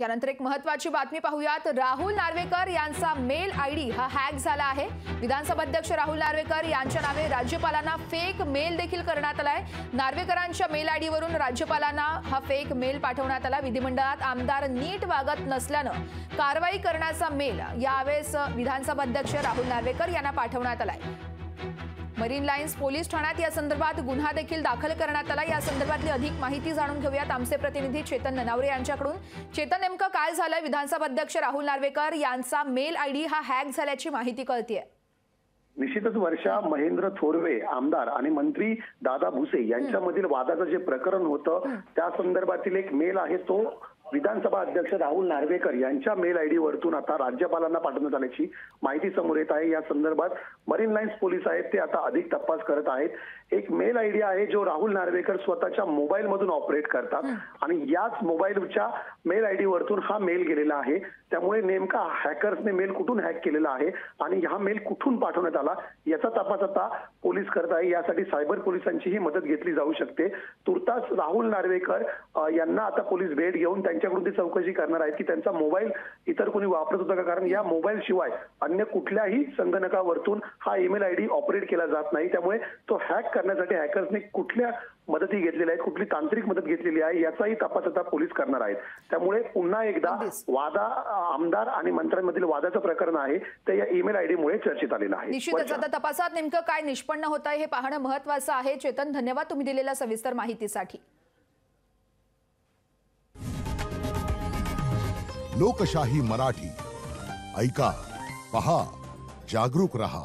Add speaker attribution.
Speaker 1: यानंतर एक महत्त्वाची बातमी पाहूयात। राहुल नार्वेकर यांचा मेल आयडी हा हॅक झाला आहे। विधानसभा अध्यक्ष राहुल नार्वेकर यांच्या नावे राज्यपालांना फेक मेल देखील करण्यात आलाय। नार्वेकरांच्या मेल आयडी वरून राज्यपालांना हा फेक मेल पाठवण्यात आला। विधिमंडळात आमदार नीट वागत नसल्यानं कारवाई करण्याचा मेल यावेळेस विधानसभा अध्यक्ष राहुल नार्वेकर यांना पाठवण्यात आलाय। मरीन लाईन्स पोलीस ठाण्यात या संदर्भात गुन्हा देखील दाखल करण्यात आला। या संदर्भातली अधिक माहिती जाणून घेऊयात आमचे प्रतिनिधी चेतन ननावरे यांच्याकडून। चेतन, नेमकं काय झालंय? विधानसभा अध्यक्ष राहुल नार्वेकर यांचा मेल आयडी हा हॅक झाल्याची माहिती कळतेय।
Speaker 2: निश्चितच वर्षा, महेंद्र थोरवे आमदार आणि मंत्री दादा भुसे यांच्यामधील वादाचं जे प्रकरण होतं त्या संदर्भातील एक मेल आहे तो विधानसभा अध्यक्ष राहुल नार्वेकर यांच्या मेल आयडी वरतून आता राज्यपालांना पाठवण्यात आल्याची माहिती समोर येत आहे। या संदर्भात मरीन लाईन्स पोलीस आहेत ते आता अधिक तपास करत आहेत। एक मेल आयडी आहे जो राहुल नार्वेकर स्वतःच्या मोबाईल मधून ऑपरेट करतात आणि याच मोबाईलच्या मेल आयडी वरतून हा मेल गेलेला आहे। त्यामुळे नेमका हॅकर्सने मेल कुठून हॅक केलेला आहे आणि हा मेल कुठून पाठवण्यात आला याचा तपास आता पोलीस करत आहे। यासाठी सायबर पोलिसांचीही मदत घेतली जाऊ शकते। तुर्तास राहुल नार्वेकर यांना आता पोलीस भेट घेऊन त्यांच्याकडून ती चौकशी करणार आहेत की त्यांचा मोबाईल इतर कोणी वापरत होता का, कारण या मोबाईल शिवाय अन्य कुठल्याही संगणकावरतून हा ईमेल आयडी ऑपरेट केला जात नाही। त्यामुळे तो हॅक करण्यासाठी हॅकर्सने कुठल्या मदती घेतलेल्या आहेत, कुठली तांत्रिक मदत घेतलेली आहे याचाही तपास आता पोलीस करणार आहेत। त्यामुळे पुन्हा एकदा आमदार आणि मंत्र्यांमधील वादाचं प्रकरण आहे ते या ईमेल आयडी मुळे चर्चेत आलेलं आहे।
Speaker 1: निश्चितच आता तपासात नेमकं काय निष्पन्न होत आहे हे पाहणं महत्त्वाचं आहे। चेतन, धन्यवाद तुम्ही दिलेल्या सविस्तर माहितीसाठी।
Speaker 3: लोकशाही मराठी ऐका, पहा, जागरूक रहा।